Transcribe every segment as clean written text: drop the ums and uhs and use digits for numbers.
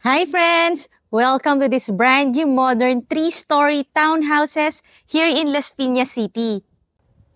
Hi friends! Welcome to this brand new modern 3-story townhouses here in Las Piñas City.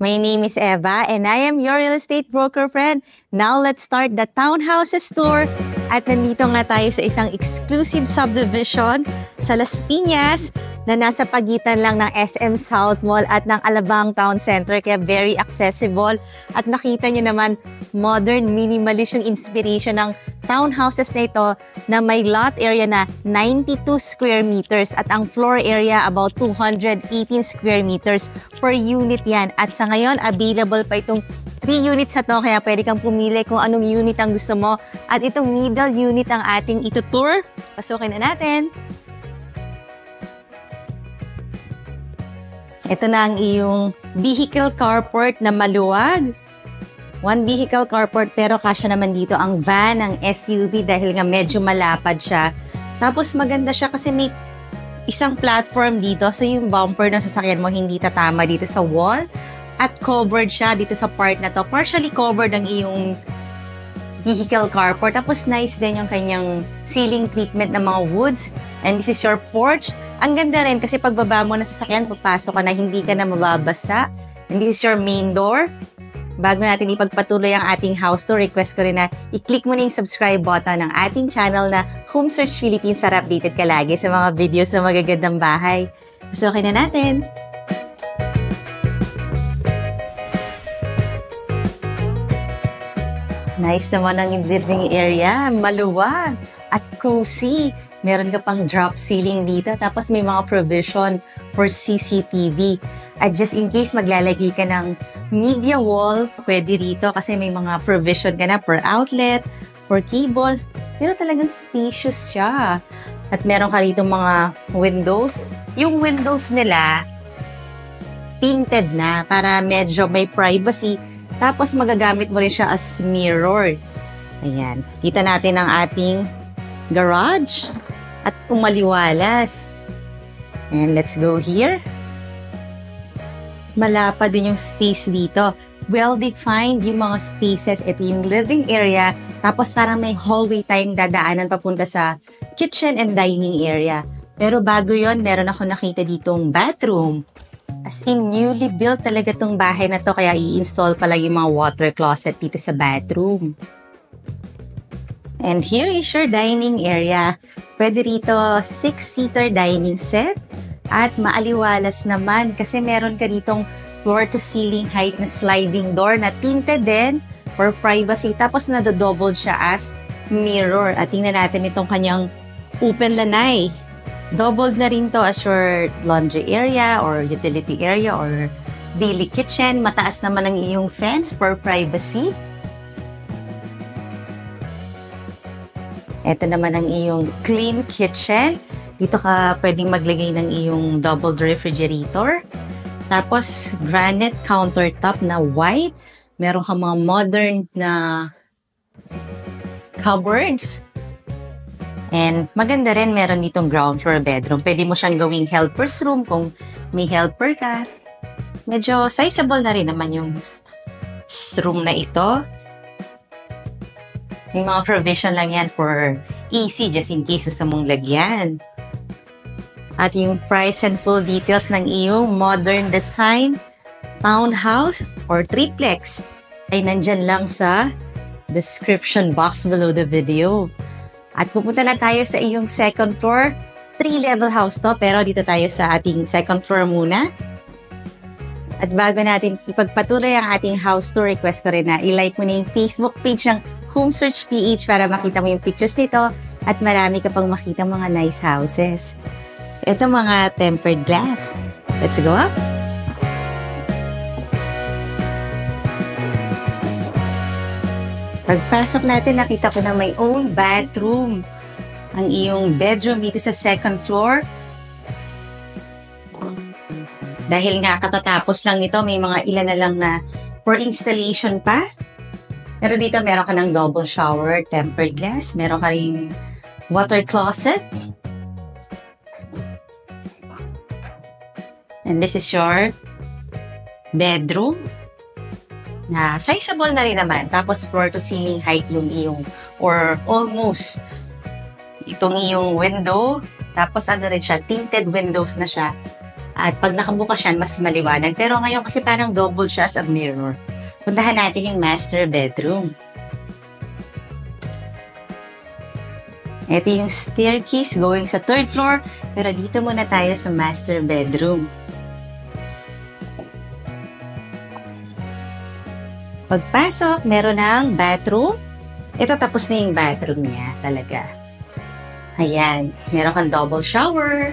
My name is Eva and I am your real estate broker friend. Now let's start the townhouses tour at nandito nga tayo sa isang exclusive subdivision sa Las Piñas na nasa pagitan lang ng SM South Mall at ng Alabang Town Center kaya very accessible at nakita nyo naman modern minimalist yung inspiration ng townhouses na ito na may lot area na 92 square meters at ang floor area about 218 square meters per unit yan. At sa ngayon, available pa itong 3 units na to kaya pwede kang pumili kung anong unit ang gusto mo. At itong middle unit ang ating itutour. Pasukin na natin. Ito na ang iyong vehicle carport na maluwag. One vehicle carport pero kasya naman dito ang van, ang SUV dahil nga medyo malapad siya. Tapos maganda siya kasi may isang platform dito. So yung bumper ng sasakyan mo hindi tatama dito sa wall. At covered siya dito sa part na to. Partially covered ang iyong vehicle carport. Tapos nice din yung kanyang ceiling treatment ng mga woods. And this is your porch. Ang ganda rin kasi pagbaba mo ng sasakyan, papasok ka na hindi ka na mababasa. And this is your main door. Bago natin ipagpatuloy ang ating house tour, request ko rin na i-click mo na yung subscribe button ng ating channel na Home Search Philippines para updated ka lagi sa mga videos na magagandang bahay. Pasukin na natin! Nice naman ang living area, maluwag at cozy. Meron ka pang drop ceiling dito, tapos may mga provision for CCTV. At just in case maglalagay ka ng media wall, pwede rito kasi may mga provision ka na per outlet, for cable. Pero talagang spacious siya. At meron ka rito mga windows. Yung windows nila, tinted na para medyo may privacy. Tapos magagamit mo rin siya as mirror. Ayan. Kita natin ang ating garage. At umaliwalas. And let's go here. Malapad din yung space dito. Well-defined yung mga spaces. Ito yung living area. Tapos parang may hallway tayong dadaanan papunta sa kitchen and dining area. Pero bago yon, meron ako nakita ditong bathroom. As in, newly built talaga tong bahay na to. Kaya i-install pala yung mga water closet dito sa bathroom. And here is your dining area. Pwede rito 6-seater dining set. At maaliwalas naman kasi meron ka ditong floor-to-ceiling height na sliding door na tinted din for privacy. Tapos nadodouble siya as mirror. At tingnan natin itong kanyang open lanay. Doubled na rin to as your laundry area or utility area or daily kitchen. Mataas naman ang iyong fence for privacy. Ito naman ang iyong clean kitchen. Dito ka pwedeng maglagay ng iyong double refrigerator. Tapos, granite countertop na white. Meron ka mga modern na cupboards. And maganda rin, meron ditong ground floor bedroom. Pwede mo siyang gawing helper's room kung may helper ka. Medyo sizable na rin naman yung room na ito. May mga provision lang yan for AC just in case gusto mong lagyan. At yung price and full details ng iyong modern design townhouse or triplex ay nandyan lang sa description box below the video. At pupunta na tayo sa iyong second floor. 3-level house to pero dito tayo sa ating second floor muna. At bago natin ipagpatuloy ang ating house tour, request ko rin na i-like mo na yung Facebook page ng Home Search PH para makita mo yung pictures nito at marami ka pang makita mga nice houses. Ito mga tempered glass. Let's go up. Pagpasok natin, nakita ko na may own bathroom. Ang iyong bedroom dito sa second floor. Dahil nga katatapos lang nito, may mga ilan na lang na for installation pa. Pero dito meron ka ng double shower, tempered glass. Meron ka rin water closet. And this is your bedroom. Na sizable na rin naman. Tapos floor to ceiling height yung iyong or almost itong iyong window. Tapos ano rin siya, tinted windows na siya. At pag nakabukas siya, mas maliwanag. Pero ngayon kasi parang double siya as a mirror. Puntahan natin yung master bedroom. Ito yung staircase going sa 3rd floor. Pero dito muna tayo sa master bedroom. Pagpasok, meron ng bathroom. Ito tapos na yung bathroom niya talaga. Ayan, meron kang double shower,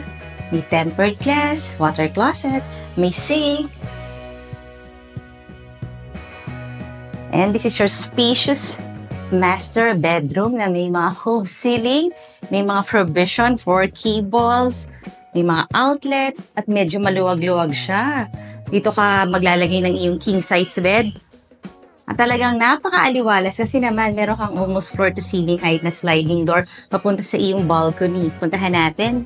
may tempered glass, water closet, may sink. And this is your spacious master bedroom na may mga home ceiling, may mga provision for cables, may mga outlets, at medyo maluwag-luwag siya. Dito ka maglalagay ng iyong king size bed. At talagang napaka-aliwalas kasi naman meron kang almost floor to ceiling height na sliding door papunta sa iyong balcony. Puntahan natin.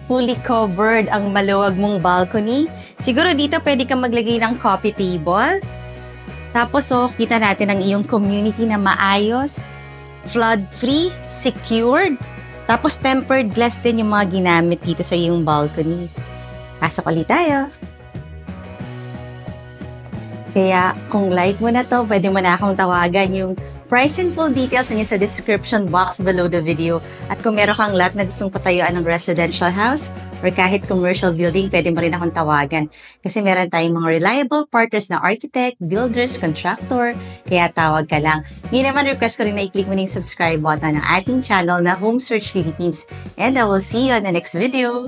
Fully covered ang maluwag mong balcony. Siguro dito pwede kang maglagay ng coffee table. Tapos kita natin ang iyong community na maayos, flood-free, secured. Tapos tempered glass din yung mga ginamit dito sa iyong balcony. Pasok ulit tayo. Kaya kung like mo na to, pwede mo na akong tawagan. Yung price and full details niyo sa description box below the video. At kung meron kang lot na gustong patayuan ng residential house or kahit commercial building, pwede mo rin akong tawagan. Kasi meron tayong mga reliable partners na architect, builders, contractor. Kaya tawag ka lang. Ngayon naman, request ko rin na i-click mo na yung subscribe button ng ating channel na Home Search Philippines. And I will see you on the next video.